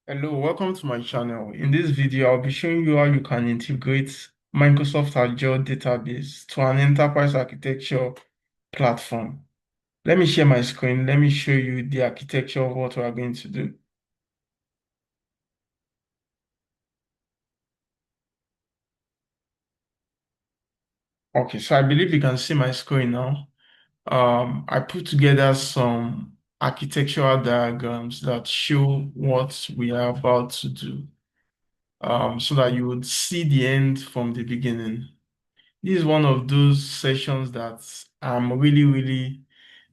Hello, welcome to my channel. In this video, I'll be showing you how you can integrate Microsoft Azure database to an enterprise architecture platform. Let me share my screen. Let me show you the architecture of what we are going to do. Okay, so I believe you can see my screen now. I put together some architectural diagrams that show what we are about to do, so that you would see the end from the beginning. This is one of those sessions that I'm really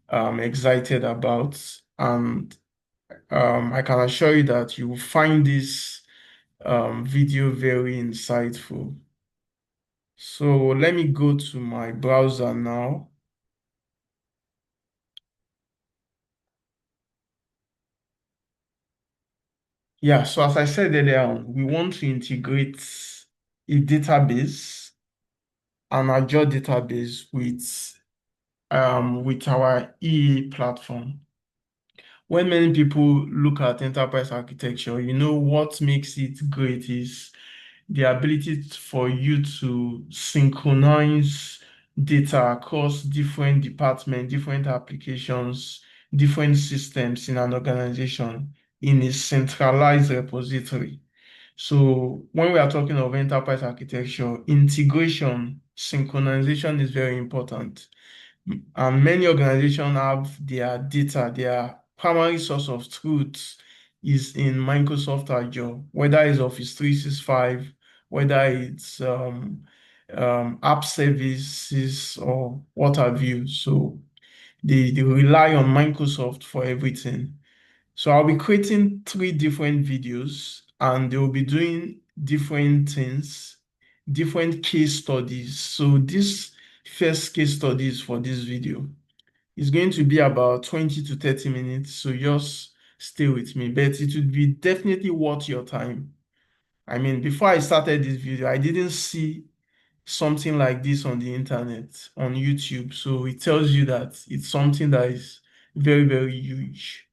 excited about, and I can assure you that you will find this video very insightful. So let me go to my browser now. Yeah, so as I said earlier on, we want to integrate a database, an Azure database with our EA platform. When many people look at enterprise architecture, what makes it great is the ability for you to synchronize data across different departments, different applications, different systems in an organization in a centralized repository. So when we are talking of enterprise architecture, integration, synchronization is very important. And many organizations have their data, their primary source of truth is in Microsoft Azure, whether it's Office 365, whether it's app services or what have you. So they rely on Microsoft for everything. So I'll be creating three different videos and they will be doing different things, different case studies. So this first case studies for this video is going to be about 20 to 30 minutes. So just stay with me, but it would be definitely worth your time. I mean, before I started this video, I didn't see something like this on the internet, on YouTube. So it tells you that it's something that is very huge.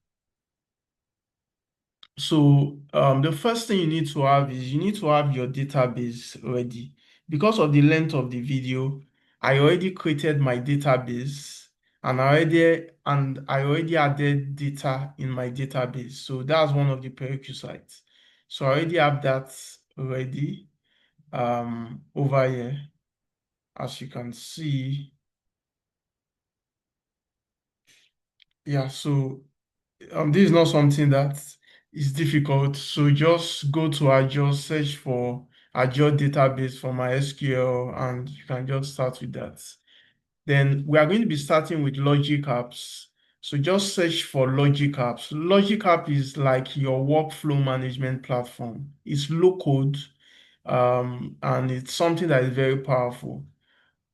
So the first thing you need to have is you need to have your database ready. Because of the length of the video, I already created my database and I already added data in my database. So that's one of the prerequisites. So I already have that ready over here. As you can see, yeah, so this is not something that is difficult. So just go to Azure, search for Azure database for MySQL, and you can just start with that. Then we are going to be starting with Logic Apps. So just search for Logic Apps. Logic App is like your workflow management platform. It's low code, and it's something that is very powerful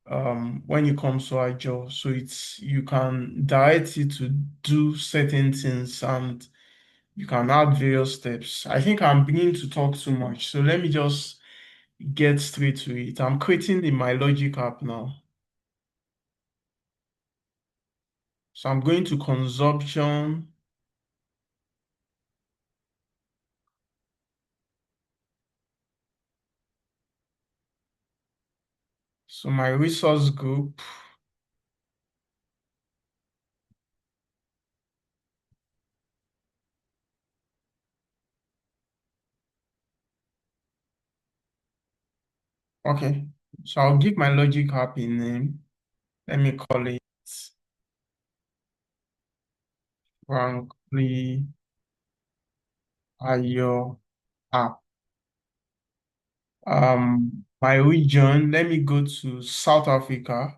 when it comes to Azure. So you can direct it to do certain things and you can add various steps. I think I'm beginning to talk too much. So let me just get straight to it. I'm creating the My Logic app now. So I'm going to consumption. So my resource group. Okay. So I'll give my Logic app a name. Let me call it Frankly Ayo app. My region, let me go to South Africa.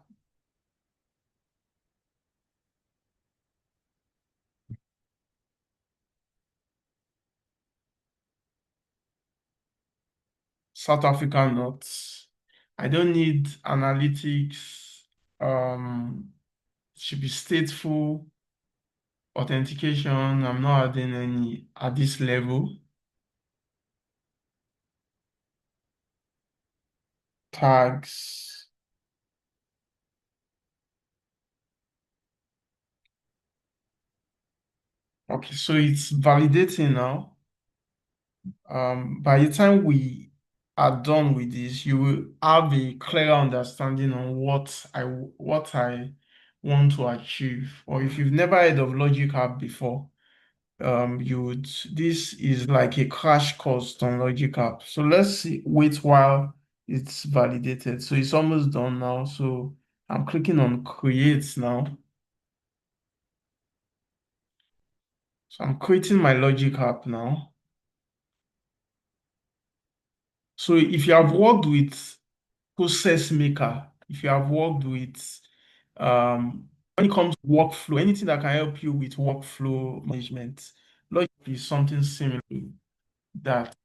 South Africa North. I don't need analytics. Should be stateful authentication. I'm not adding any at this level. Tags. Okay, so it's validating now. By the time we are done with this, you will have a clearer understanding on what I want to achieve. Or if you've never heard of Logic App before, you would this is like a crash course on Logic App. So wait while it's validated. So it's almost done now. So I'm clicking on create now. So I'm creating my Logic App now. So if you have worked with process maker, if you have worked with when it comes to workflow, anything that can help you with workflow management, Logic is something similar to that.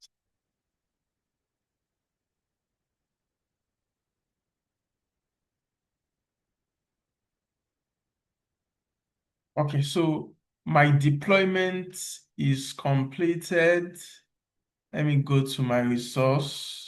Okay, so my deployment is completed. Let me go to my resource.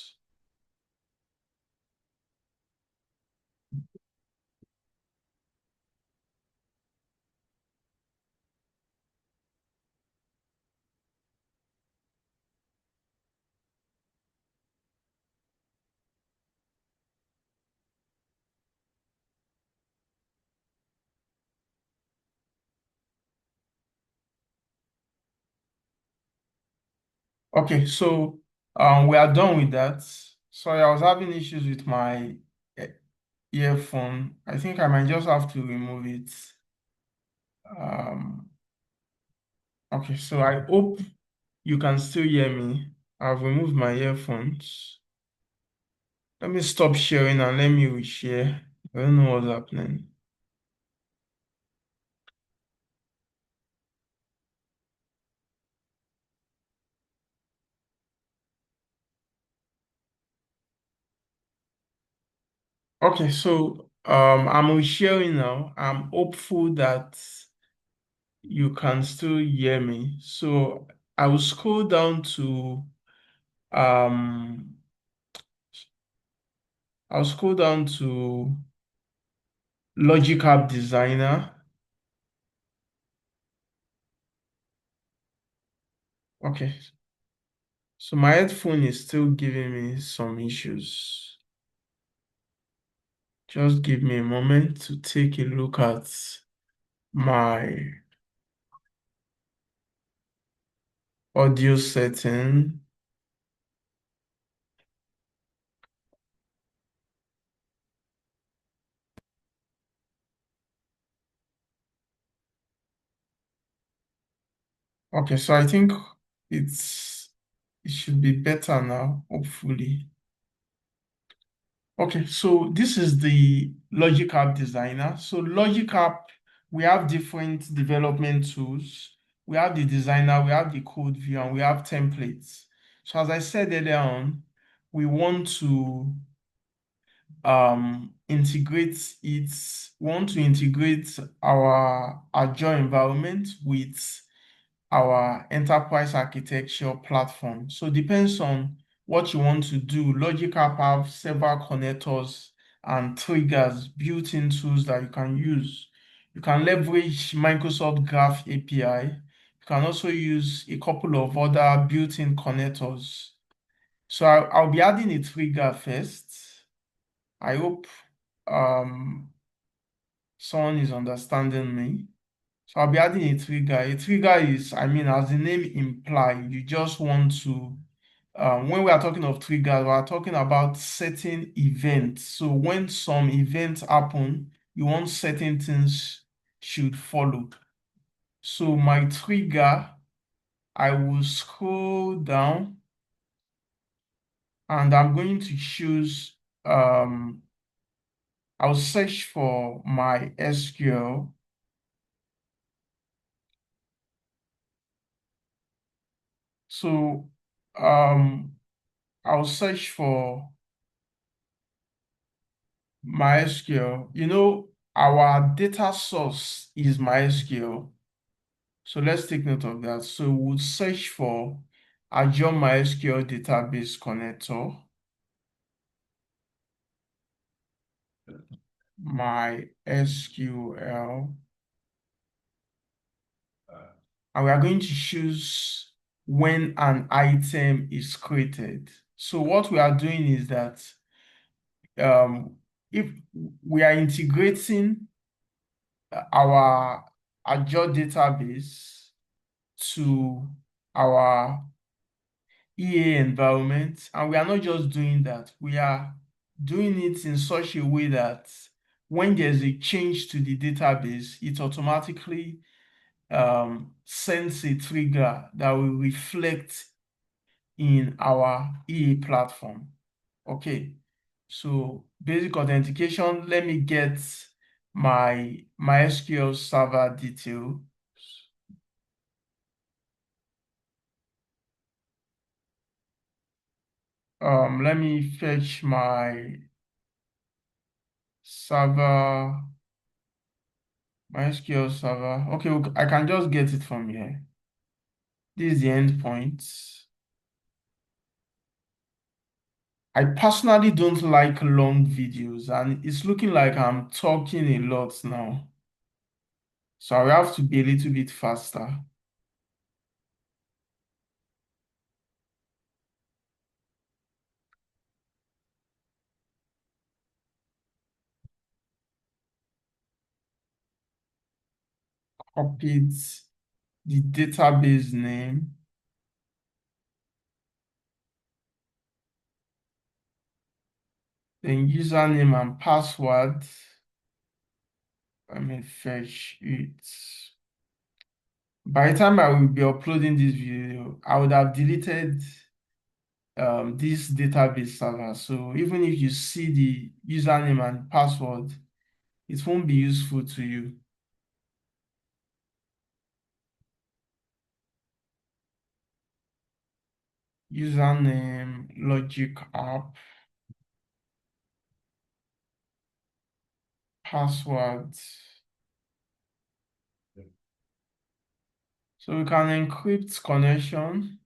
Okay, so we are done with that. Sorry, I was having issues with my eh, earphone. I think I might just have to remove it. Um, okay, so I hope you can still hear me. I've removed my earphones. Let me stop sharing and let me reshare. I don't know what's happening. Okay, so I'm resharing now. I'm hopeful that you can still hear me. So I will scroll down to um I'll scroll down to Logic App Designer. Okay, so my headphone is still giving me some issues. Just give me a moment to take a look at my audio setting. Okay, so I think it should be better now, hopefully. Okay, so this is the Logic App Designer. So Logic App, we have different development tools. We have the designer, we have the code view, and we have templates. So as I said earlier on, we want to integrate our Azure environment with our enterprise architecture platform. So it depends on what you want to do. Logic App have several connectors and triggers, built-in tools that you can use. You can leverage Microsoft Graph API. You can also use a couple of other built-in connectors. So I'll be adding a trigger first. I hope um, someone is understanding me. So I'll be adding a trigger. A trigger is, I mean, as the name implies, you just want to, when we are talking of triggers, we are talking about certain events. So when some events happen, you want certain things should follow. So my trigger, I will scroll down and I'm going to choose, I'll search for my SQL. So I'll search for MySQL. Our data source is MySQL. So let's take note of that. So we'll search for Azure MySQL database connector, MySQL, and we are going to choose. when an item is created. So what we are doing is that um, if we are integrating our Azure database to our EA environment, and we are not just doing that, we are doing it in such a way that when there's a change to the database, it automatically sends a trigger that will reflect in our EA platform. Okay, so basic authentication, let me get my MySQL server detail. Let me fetch my server, MySQL server. Okay, I can just get it from here. This is the endpoint. I personally don't like long videos, and it's looking like I'm talking a lot now. So I will have to be a little bit faster. Copied the database name, then username and password. Let me fetch it. By the time I will be uploading this video, I would have deleted this database server. So even if you see the username and password, it won't be useful to you. Username, logic app, password. So we can encrypt connection,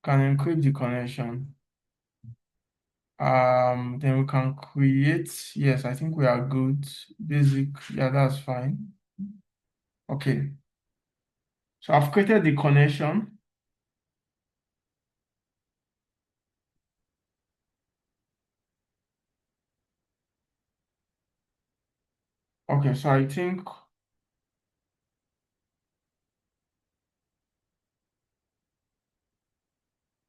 can encrypt the connection. Then we can create, yes, I think we are good. Basic, yeah, that's fine. Okay, so I've created the connection. Okay, so I think,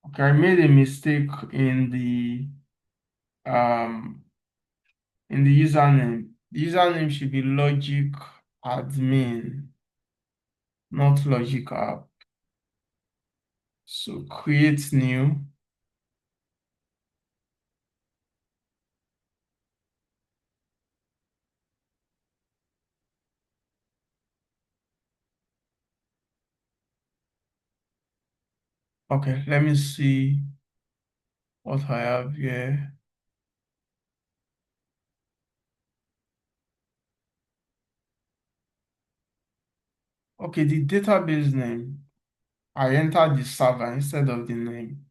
okay, I made a mistake um in the username. The username should be logic admin, not logic app. So create new. Okay, let me see what I have here. Okay, the database name. I entered the server instead of the name.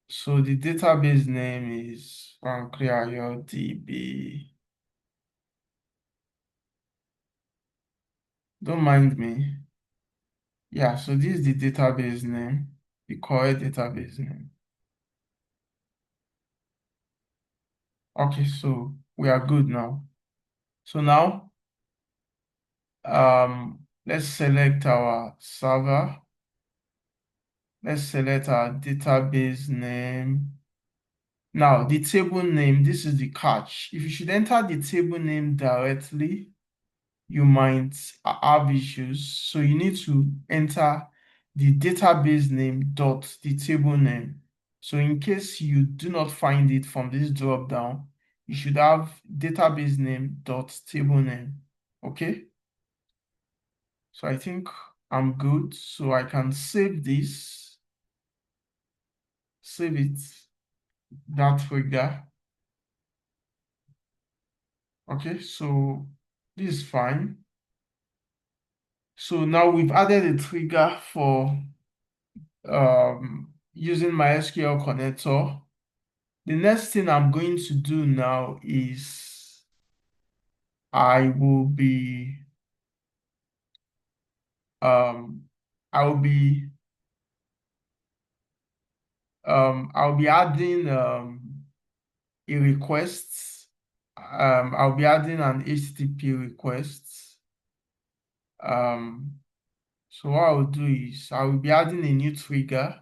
So the database name is DB. Don't mind me. Yeah, so this is the database name, the correct database name. Okay, so we are good now. So now, let's select our server. Let's select our database name. Now, the table name, this is the catch. If you should enter the table name directly, you might have issues. So you need to enter the database name dot the table name. So in case you do not find it from this drop down, you should have database name dot table name. Okay. So I think I'm good. So I can save this, save it that trigger. Okay. So this is fine. So now we've added a trigger for using my SQL connector. The next thing I'm going to do now is I will be um, I'll be I'll be adding a request. I'll be adding an HTTP request. Um, so what I'll do is I will be adding a new trigger.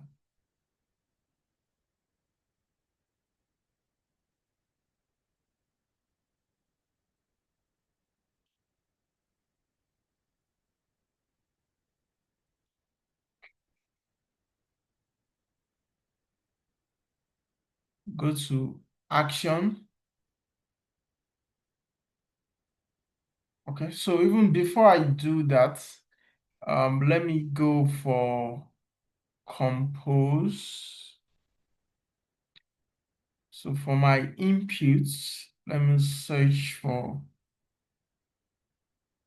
Go to action. Okay, so even before I do that, let me go for compose. So for my inputs, let me search for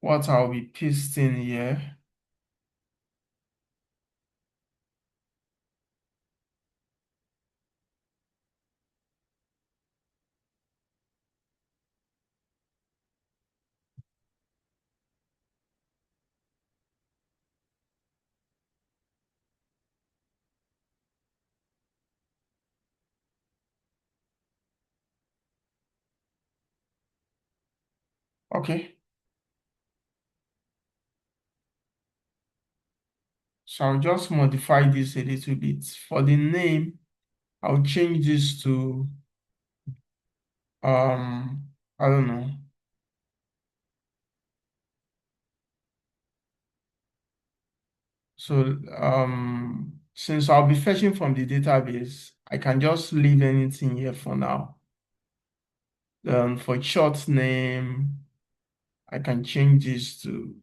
what I'll be pasting here. Okay, so I'll just modify this a little bit. For the name, I'll change this to I don't know. So since I'll be fetching from the database, I can just leave anything here for now. For short name, I can change this to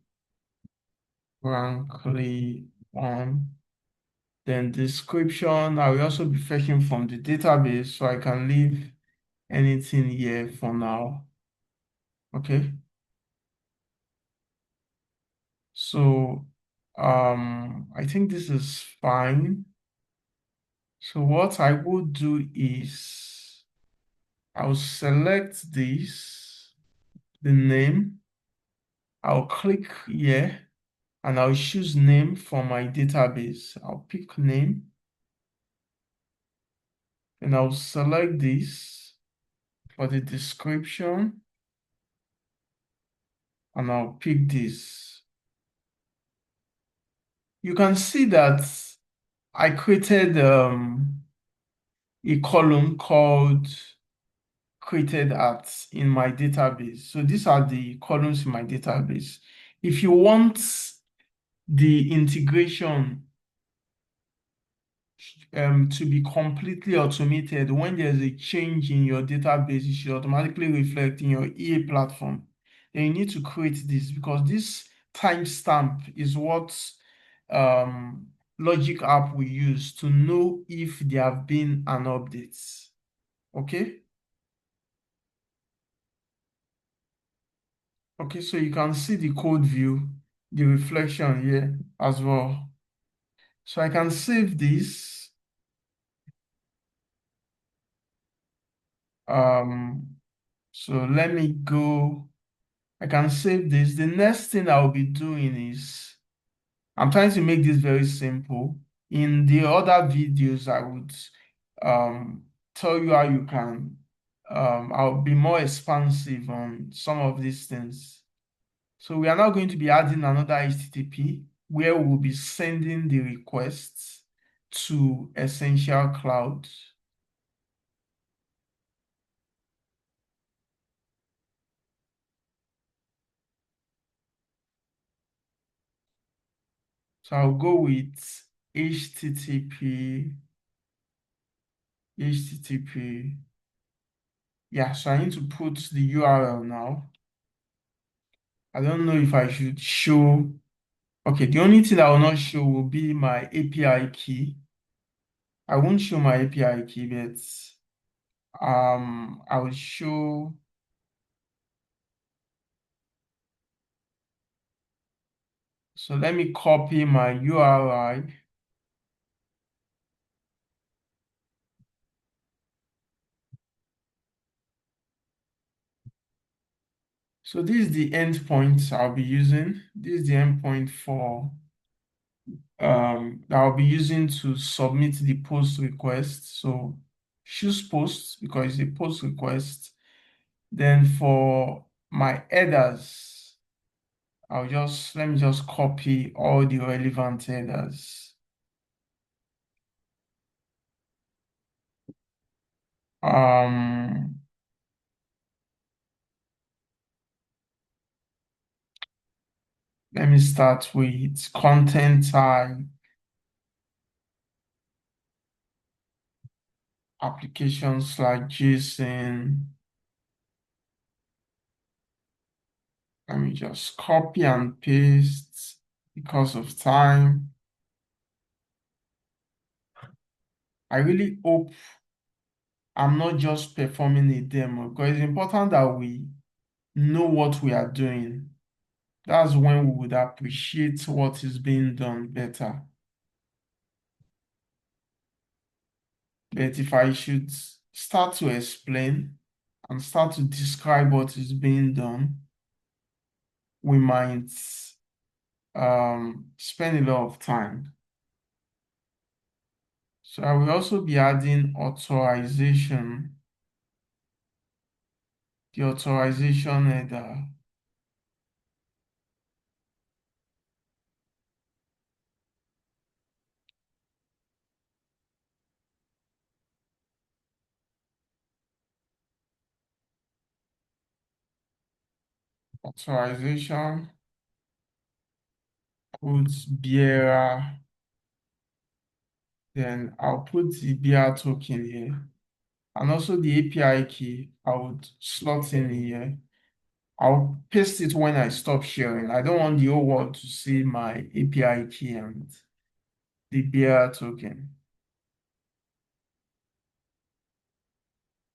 frankly one. Then description, I will also be fetching from the database, so I can leave anything here for now. Okay. So I think this is fine. So what I will do is I'll select this, the name. I'll click here and I'll choose name for my database. I'll pick name and I'll select this for the description and I'll pick this. You can see that I created a column called created at in my database. So these are the columns in my database. If you want the integration to be completely automated, when there's a change in your database, it should automatically reflect in your EA platform. Then you need to create this because this timestamp is what um, Logic app will use to know if there have been an update. Okay? Okay, so you can see the code view, the reflection here as well. So I can save this. Um, so let me go. I can save this. The next thing I'll be doing is I'm trying to make this very simple. In the other videos, I would tell you how you can I'll be more expansive on some of these things. So we are now going to be adding another HTTP where we'll be sending the requests to Essential Cloud. So I'll go with HTTP, HTTP. Yeah, so I need to put the URL now. I don't know if I should show. Okay, the only thing I will not show will be my API key. I won't show my API key, but I will show. So let me copy my URI. So this is the endpoint I'll be using. This is the endpoint for that I'll be using to submit the post request. So choose post because it's a post request. Then for my headers, let me just copy all the relevant headers. Um, Let me start with content type, applications like JSON. Let me just copy and paste because of time. I really hope I'm not just performing a demo because it's important that we know what we are doing. That's when we would appreciate what is being done better. But if I should start to explain and start to describe what is being done, we might spend a lot of time. So I will also be adding authorization, the authorization header. Authorization, put bearer, then I'll put the bearer token here. And also the API key, I would slot in here. I'll paste it when I stop sharing. I don't want the whole world to see my API key and the bearer token.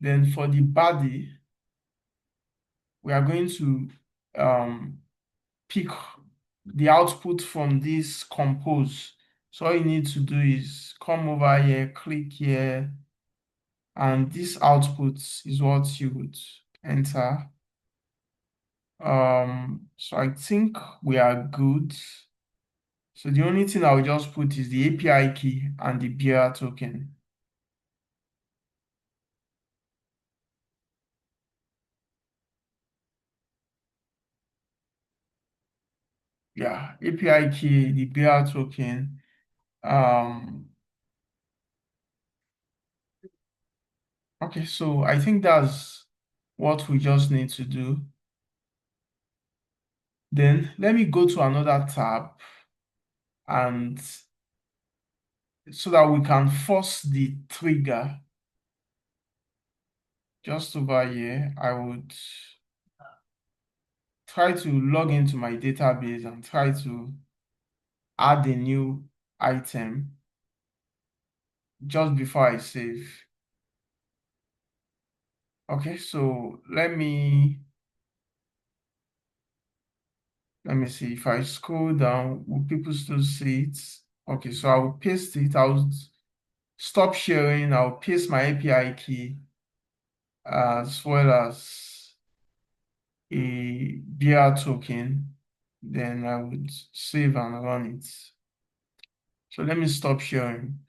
Then for the body, we are going to pick the output from this compose. So all you need to do is come over here, click here, and this output is what you would enter. So I think we are good. So the only thing I'll just put is the API key and the bearer token. Yeah, API key, the bearer token. Okay, so I think that's what we just need to do. Then let me go to another tab and so that we can force the trigger just over here. I would try to log into my database and try to add a new item just before I save. Okay, so let me see if I scroll down, will people still see it? Okay, so I will paste it. I'll stop sharing. I'll paste my API key as well as a bearer token. Then I would save and run it. So let me stop sharing.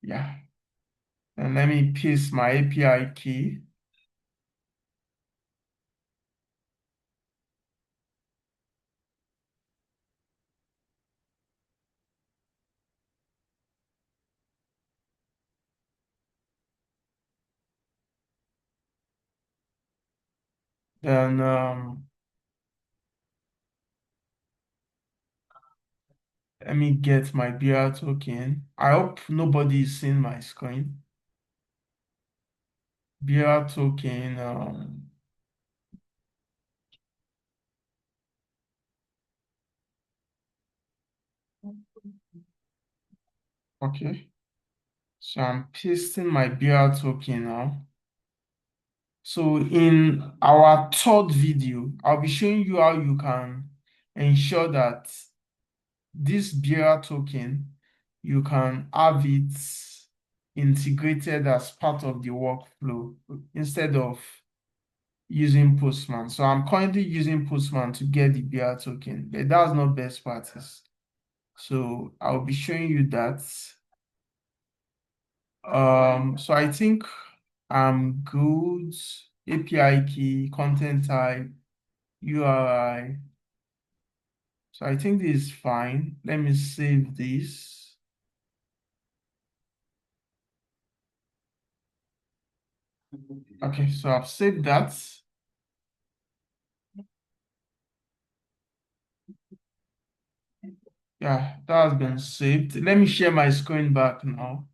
Yeah. And let me paste my API key. Then let me get my bearer token. I hope nobody is seeing my screen. Bearer token. Okay. So I'm pasting my bearer token now. So in our third video, I'll be showing you how you can ensure that this bearer token, you can have it integrated as part of the workflow instead of using Postman. So I'm currently using Postman to get the BR token, but that's not best practice. So I'll be showing you that. So I think I'm good. API key, content type, URI. So I think this is fine. Let me save this. Okay, so I've saved that. Yeah, that has been saved. Let me share my screen back now.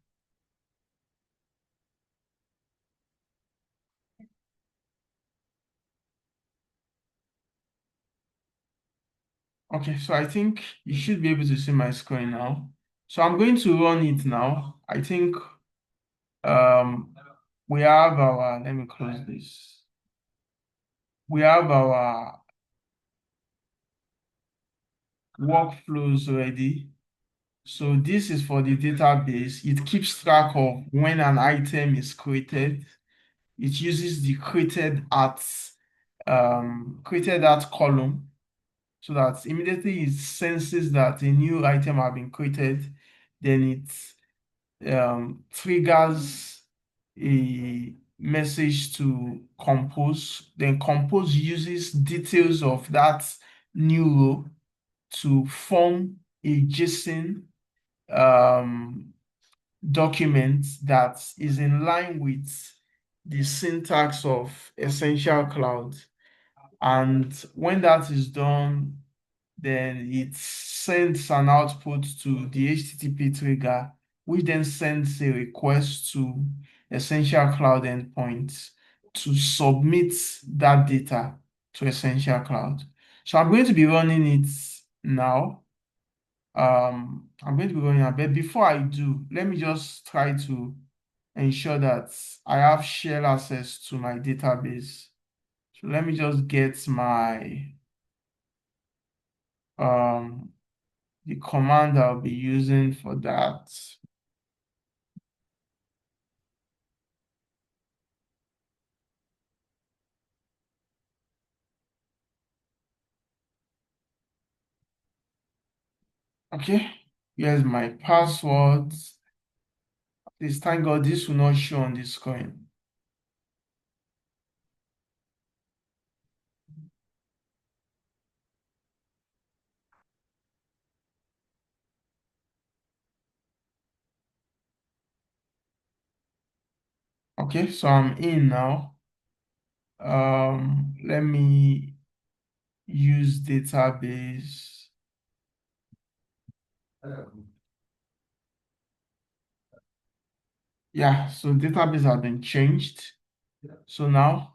Okay, so I think you should be able to see my screen now. So I'm going to run it now. I think um we have our, let me close this. We have our workflows ready. So this is for the database. It keeps track of when an item is created. It uses the created at column so that immediately it senses that a new item has been created, then it triggers a message to compose. Then compose uses details of that new row to form a JSON um, document that is in line with the syntax of Essential Cloud. And when that is done, then it sends an output to the HTTP trigger, which then sends a request to Essential Cloud endpoint to submit that data to Essential Cloud. So I'm going to be running it now. I'm going to be running it, but before I do, let me just try to ensure that I have share access to my database. So let me just get my um the command I'll be using for that. Okay, here's my password. Please thank God this will not show on the screen. Okay, so I'm in now. Let me use database. Yeah, so database has been changed. So now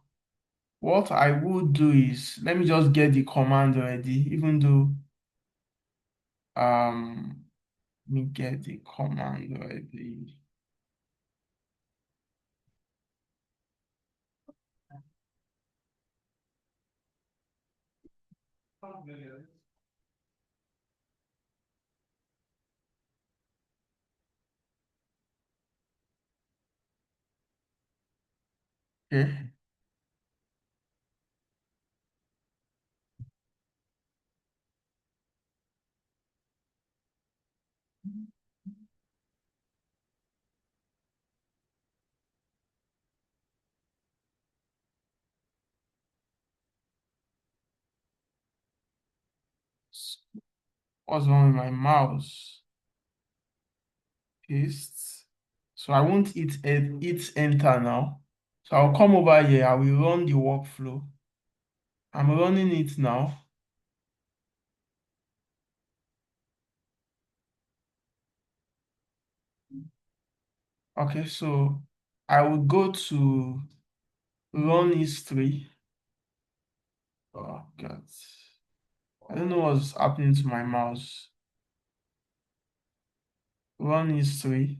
what I would do is let me just get the command ready, even though let me get the command ready. Okay. What's wrong with my mouse? Paste. So I won't hit enter now. So I'll come over here. I will run the workflow. I'm running it now. Okay, so I will go to run history. Oh God. I don't know what's happening to my mouse. Run history.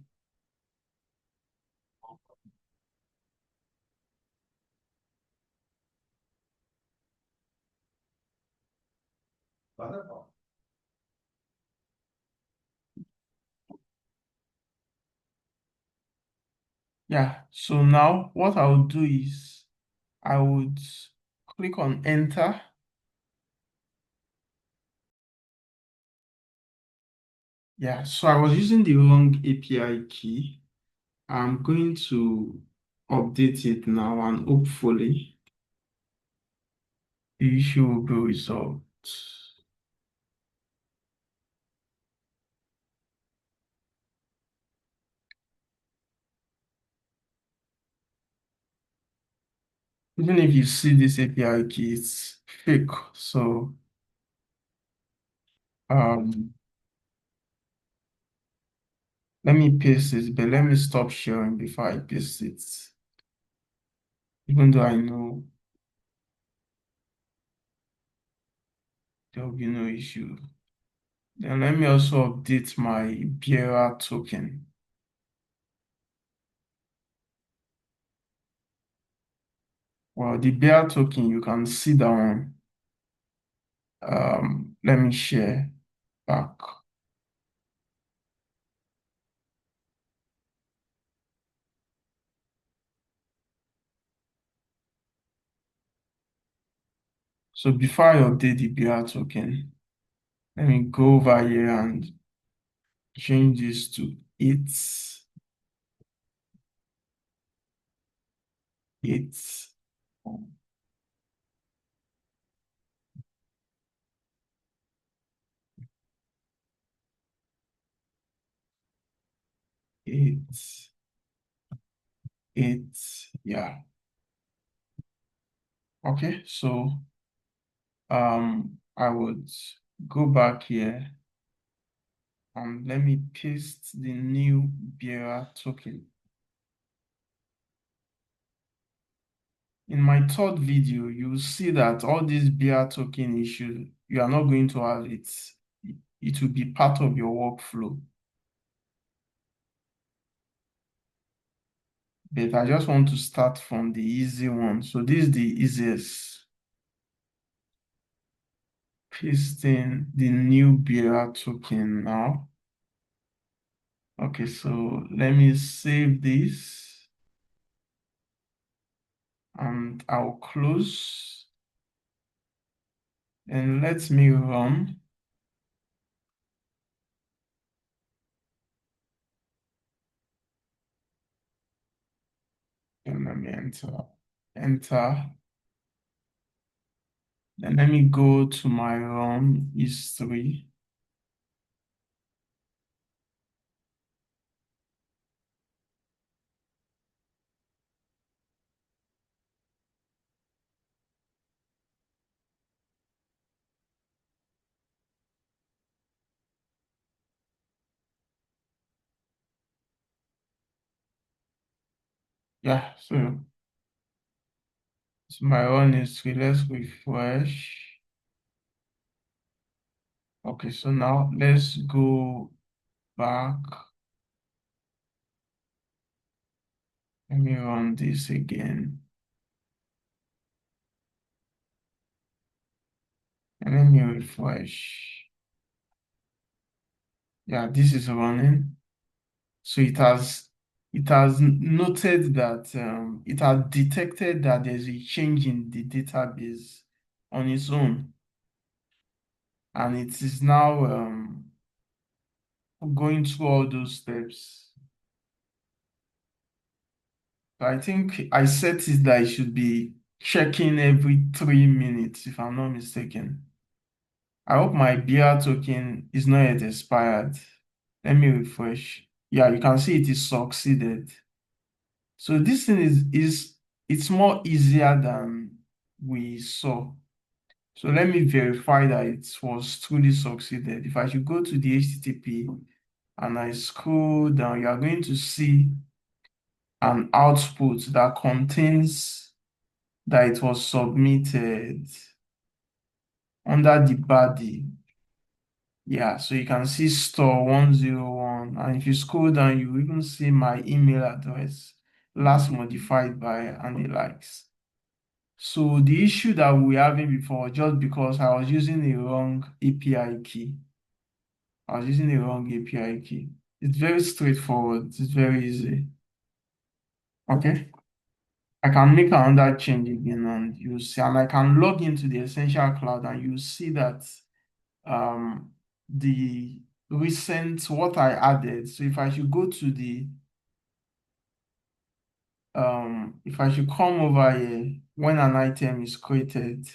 Yeah, so now what I'll do is I would click on enter. Yeah, so I was using the wrong API key. I'm going to update it now and hopefully the issue will be resolved. Even if you see this API key, it's fake. So um, let me paste it, but let me stop sharing before I paste it. Even though I know there will be no issue. Then let me also update my bearer token. Well, the bearer token, you can see that one. Let me share back. So before I update the bearer token, let me go over here and change this to it, it, it, yeah. Okay, so I would go back here and let me paste the new bearer token. In my third video, you will see that all these bearer token issues, you are not going to have it. It will be part of your workflow. But I just want to start from the easy one. So this is the easiest. Pasting the new bearer token now. Okay, so let me save this and I'll close and let me run. And let me enter. Then let me go to my run history. Yeah, so my run history. Let's refresh. Okay, so now let's go back. Let me run this again. And let me refresh. Yeah, this is running. So it has noted that it has detected that there's a change in the database on its own, and it is now going through all those steps. So I think I set it that it should be checking every 3 minutes, if I'm not mistaken. I hope my BR token is not yet expired. Let me refresh. Yeah, you can see it is succeeded. So this thing is it's more easier than we saw. So let me verify that it was truly succeeded. If I should go to the HTTP and I scroll down, you are going to see an output that contains that it was submitted under the body. Yeah, so you can see store 101. And if you scroll down, you even see my email address, last modified by and the likes. So the issue that we were having before, just because I was using the wrong API key. I was using the wrong API key. It's very straightforward. It's very easy. Okay. I can make another change again and you see, and I can log into the Essential Cloud and you see that um the recent what I added. So if I should go to the if I should come over here when an item is created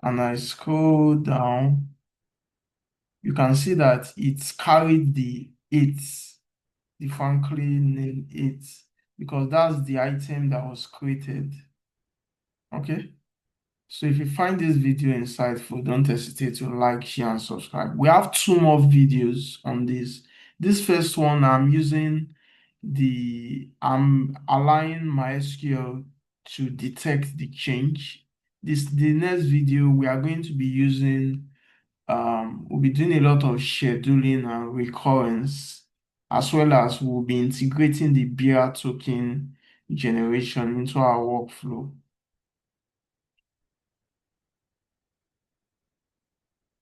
and I scroll down, you can see that it's carried the 8, the Franklin name 8, because that's the item that was created. Okay. So if you find this video insightful, don't hesitate to like, share, and subscribe. We have 2 more videos on this. This first one, I'm allowing my SQL to detect the change. The next video, we are going to be we'll be doing a lot of scheduling and recurrence, as well as we'll be integrating the bearer token generation into our workflow.